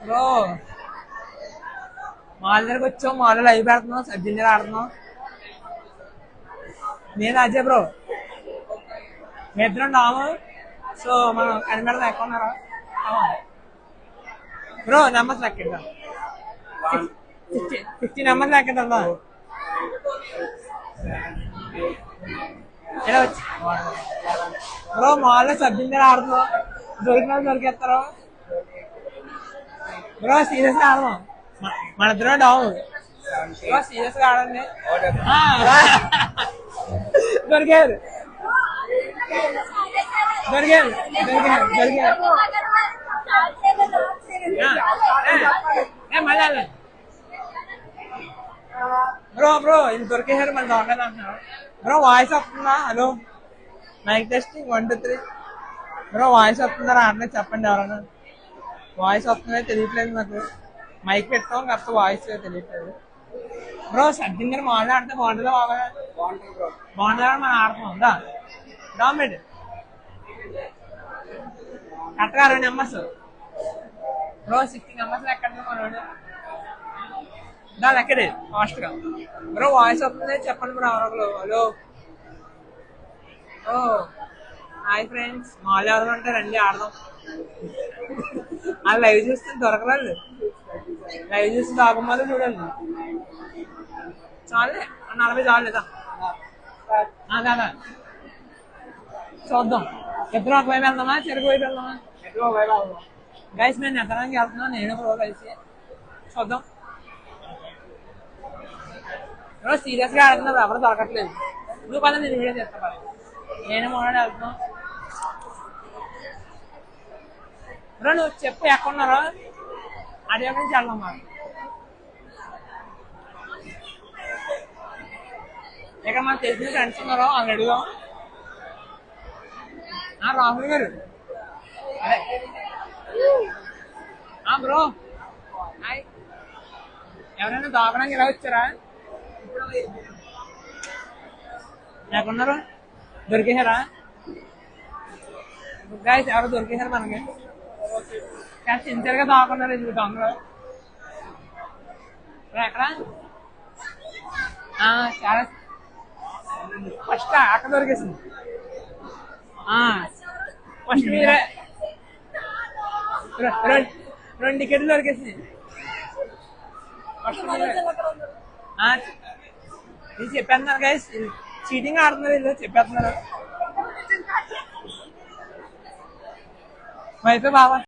Bro mall దగ్గరకు వచ్చాం, mall live పెడుతున్నాం, సబ్జెక్ట్ ఆడుతున్నాం. నేను అజయ్ బ్రో, మీ ఇద్దరం డాము. సో మనం కనిపెడతాం ఎక్కడ ఉన్నారా బ్రో. నెంబర్స్ లెక్కిద్దాం, 50 నెంబర్స్ లెక్కిద్దాం ఇలా వచ్చి బ్రో. మాల్లో సబ్జెక్ట్ ఆడుతున్నాం, దొరికిన దొరికేస్తారు బ్రో. సీరియస్ గా ఆడదాం, మన ఇద్దరం డాము బ్రో. సీరియస్ గా ఆడండి. దొరికారు దొరికారు దొరికారు దొరికారు మళ్ళీ బ్రో. బ్రో ఇది దొరికేసారు, మళ్ళీ దొరకలేదు అంటున్నారు బ్రో. వాయిస్ వస్తుందా? Hello mic testing 1 2 3 bro. Voice వస్తుందా రావట్లేదు చెప్పండి ఎవరన్నా. వాయిస్ వస్తుందో తెలియట్లేదు నాకు. మైక్ పెట్టుకోం కాస్త వాయిస్ తెలియట్లేదు బ్రో. సబ్జెక్ట్ మామూలు ఆడితే బాగుంటుందా? బాగుంటుందా? మనం ఆడుతున్నాం ఉందా డామినేట్ కరెక్ట్గా 20 నెంబర్స్ బ్రో. 60 నెంబర్స్ ఎక్కడ మనోడు దాని ఎక్కడే ఫాస్ట్ గా బ్రో. వాయిస్ వస్తుంది చెప్పండి బ్రో ఎవరొకరు. హలో ఓ హాయ్ ఫ్రెండ్స్. మాల్ ఎవరు అంటే రండి ఆడదాం. అది లైవ్ చూస్తే దొరకలేదు, లైవ్ చూసి దాగుమాలో చూడాలి. చాలే 40 చాలేదా? కాదా చూద్దాం. ఇద్దరు ఒక వైపు వెళ్దామా, చెరుకు వైపు వెళ్దామా? గైస్ నేను ఎక్కడానికి వెళ్తున్నాను, నేను బ్రో కలిసి చూద్దాం. ఎవరో సీరియస్ గా ఆడుతున్నారు, ఎవరు దొరకట్లేదు. నువ్వు పద నేను వీడియో చేస్తా పద. నేను మొన్న వెళ్తున్నాం బ్రో. నువ్వు చెప్పు ఎక్కడున్నారో, అడిగే నుంచి వెళ్దాం. ఇక్కడ మనకు తెలిసిన ఫ్రెండ్స్ ఉన్నారో వాళ్ళు అడుగుదాం. రాహుల్ గారు అదే బ్రో హాయ్. ఎవరైనా దాకడానికి ఇలా వచ్చారా? ఎక్కడున్నారు? దొరికేసారా గైస్? ఎవరు దొరికేసారు మనకి? చాలా సిన్సియర్ గా దాకున్నారు ఇది దొంగలు. ఎక్కడ చాలా ఫస్ట్ అక్కడ దొరికేసింది. ఫస్ట్ మీరే 2 టికెట్లు దొరికేసింది. ఫస్ట్ ఇది చెప్పేస్తున్నారు గైస్, చీటింగ్ ఆడుతున్నారు వీళ్ళు, చెప్పేస్తున్నారు. అయితే బాబా